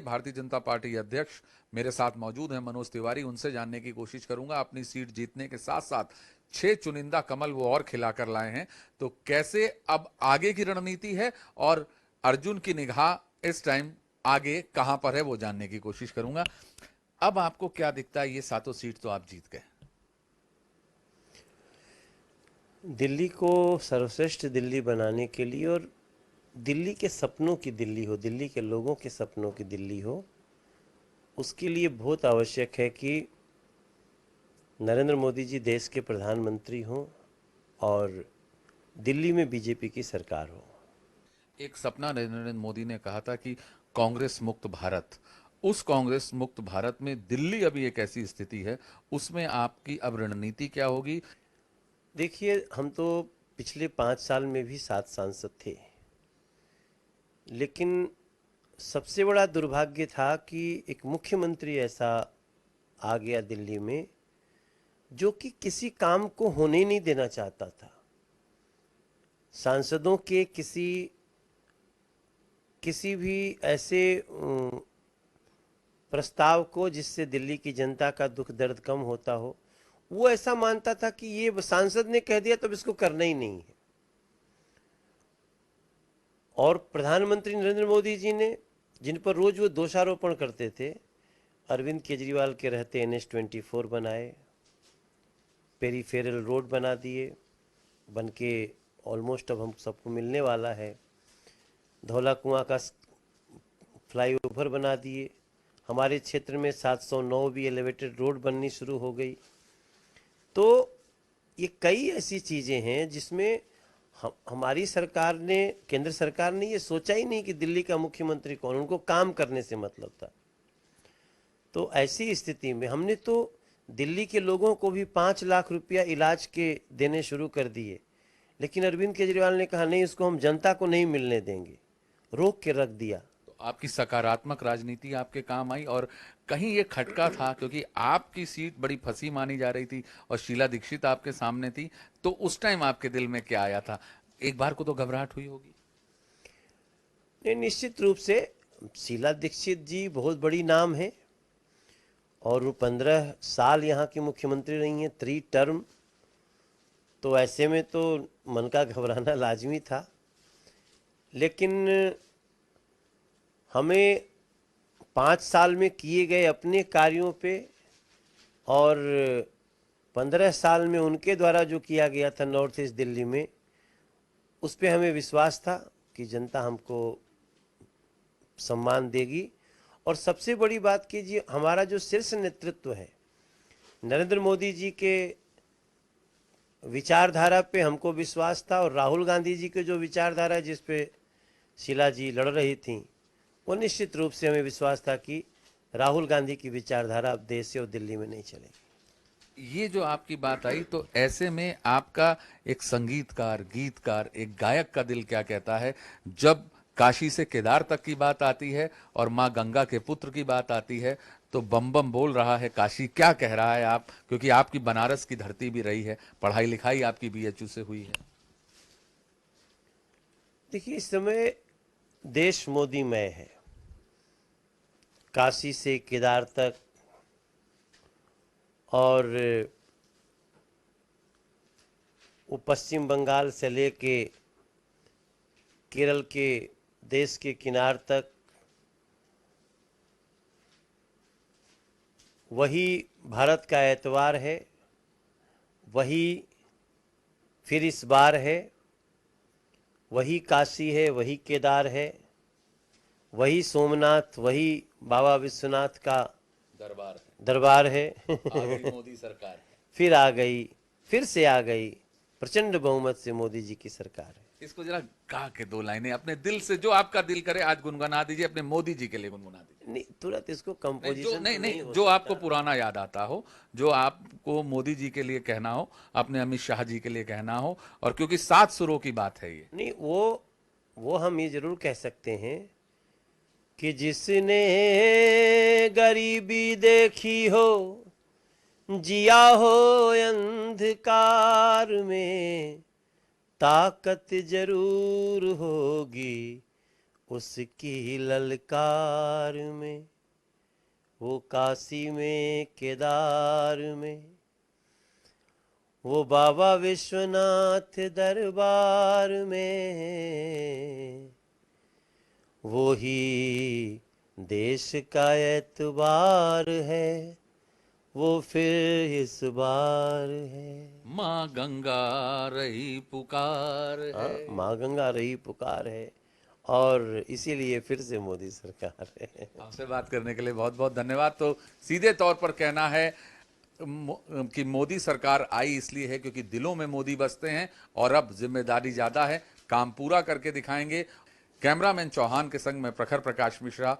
Bharatiya Janata party अध्यक्ष मेरे साथ मौजूद हैं मनोज तिवारी, उनसे जानने की कोशिश करूंगा। अपनी सीट जीतने के साथ साथ 6 चुनिंदा कमल वो और खिलाकर लाए हैं, तो कैसे अब आगे की रणनीति है और अर्जुन की निगाह इस टाइम आगे कहां पर है वो जानने की कोशिश करूंगा। अब आपको क्या दिखता है, ये सातों सीट तो आप जीत गए। दिल्ली को सर्वश्रेष्ठ दिल्ली बनाने के लिए और दिल्ली के सपनों की दिल्ली हो, दिल्ली के लोगों के सपनों की दिल्ली हो, उसके लिए बहुत आवश्यक है कि नरेंद्र मोदी जी देश के प्रधानमंत्री हों और दिल्ली में बीजेपी की सरकार हो। एक सपना नरेंद्र मोदी ने कहा था कि कांग्रेस मुक्त भारत, उस कांग्रेस मुक्त भारत में दिल्ली अभी एक ऐसी स्थिति है, उसमें आपकी अब रणनीति क्या होगी? देखिए, हम तो पिछले 5 साल में भी 7 सांसद थे, लेकिन सबसे बड़ा दुर्भाग्य था कि एक मुख्यमंत्री ऐसा आ गया दिल्ली में जो कि किसी काम को होने नहीं देना चाहता था। सांसदों के किसी भी ऐसे प्रस्ताव को जिससे दिल्ली की जनता का दुख दर्द कम होता हो, वो ऐसा मानता था कि ये सांसद ने कह दिया तो इसको करना ही नहीं है। और प्रधानमंत्री नरेंद्र मोदी जी ने, जिन पर रोज वो दोषारोपण करते थे, अरविंद केजरीवाल के रहते NH-24 बनाए, पेरीफेरल रोड बना दिए, बन के ऑलमोस्ट अब हम सबको मिलने वाला है। धौला कुआं का फ्लाईओवर बना दिए। हमारे क्षेत्र में 709 भी एलिवेटेड रोड बननी शुरू हो गई। तो ये कई ऐसी चीज़ें हैं जिसमें हमारी सरकार ने, केंद्र सरकार ने ये सोचा ही नहीं कि दिल्ली का मुख्यमंत्री कौन, उनको काम करने से मतलब था। तो ऐसी स्थिति में हमने तो दिल्ली के लोगों को भी 5 लाख रुपया इलाज के देने शुरू कर दिए, लेकिन अरविंद केजरीवाल ने कहा नहीं, इसको हम जनता को नहीं मिलने देंगे, रोक के रख दिया। तो आपकी सकारात्मक राजनीति आपके काम आई, और कहीं ये खटका था क्योंकि आपकी सीट बड़ी फंसी मानी जा रही थी और शीला दीक्षित आपके सामने थी, तो उस टाइम आपके दिल में क्या आया था? एक बार को तो घबराहट हुई होगी। नहीं, निश्चित रूप से शीला दीक्षित जी बहुत बड़ी नाम है और वो 15 साल यहाँ की मुख्यमंत्री रही हैं, 3 टर्म। तो ऐसे में तो मन का घबराना लाजमी था, लेकिन हमें 5 साल में किए गए अपने कार्यों पे और 15 साल में उनके द्वारा जो किया गया था नॉर्थ ईस्ट दिल्ली में, उस पे हमें विश्वास था कि जनता हमको सम्मान देगी। और सबसे बड़ी बात कीजिए, हमारा जो शीर्ष नेतृत्व है, नरेंद्र मोदी जी के विचारधारा पे हमको विश्वास था, और राहुल गांधी जी के जो विचारधारा जिस पे शीला जी लड़ रही थी, वो निश्चित रूप से हमें विश्वास था कि राहुल गांधी की विचारधारा अब देश से और दिल्ली में नहीं चलेगी। ये जो आपकी बात आई, तो ऐसे में आपका एक संगीतकार, गीतकार, एक गायक का दिल क्या कहता है जब काशी से केदार तक की बात आती है और माँ गंगा के पुत्र की बात आती है? तो बम बम बोल रहा है काशी, क्या कह रहा है आप, क्योंकि आपकी बनारस की धरती भी रही है, पढ़ाई लिखाई आपकी BHU से हुई है। देखिए, इस समय देश मोदीमय है, काशी से केदार तक, और वो पश्चिम बंगाल से लेके केरल के देश के किनार तक वही भारत का एतवार है, वही फिर इस बार है, वही काशी है, वही केदार है, वही सोमनाथ, वही बाबा विश्वनाथ का दरबार है। आ गई मोदी सरकार। फिर आ गई, फिर से आ गई, प्रचंड बहुमत से मोदी जी की सरकार है। इसको जरा गा के 2 लाइनें अपने दिल से, जो आपका दिल करे आज गुनगुना दीजिए, अपने मोदी जी के लिए गुनगुना दीजिए। नहीं, तुरंत इसको नहीं, जो कंपोजिशन नहीं तो नहीं, नहीं हो जो आपको सकता। पुराना याद आता हो, जो आपको मोदी जी के लिए कहना हो, अपने अमित शाह जी के लिए कहना हो, और क्योंकि 7 सुरों की बात है ये। नहीं, वो हम ये जरूर कह सकते हैं कि जिसने गरीबी देखी हो, जिया हो अंधकार में, ताकत जरूर होगी उसकी ललकार में, वो काशी में केदार में, वो बाबा विश्वनाथ दरबार में, वो ही देश का एतबार है, वो फिर इस बार है। माँ गंगा रही पुकार हाँ, है। माँ गंगा रही पुकार है, और इसीलिए फिर से मोदी सरकार है। आपसे बात करने के लिए बहुत बहुत धन्यवाद। तो सीधे तौर पर कहना है कि मोदी सरकार आई इसलिए है क्योंकि दिलों में मोदी बसते हैं, और अब जिम्मेदारी ज्यादा है, काम पूरा करके दिखाएंगे। कैमरामैन चौहान के संग में प्रखर प्रकाश मिश्रा।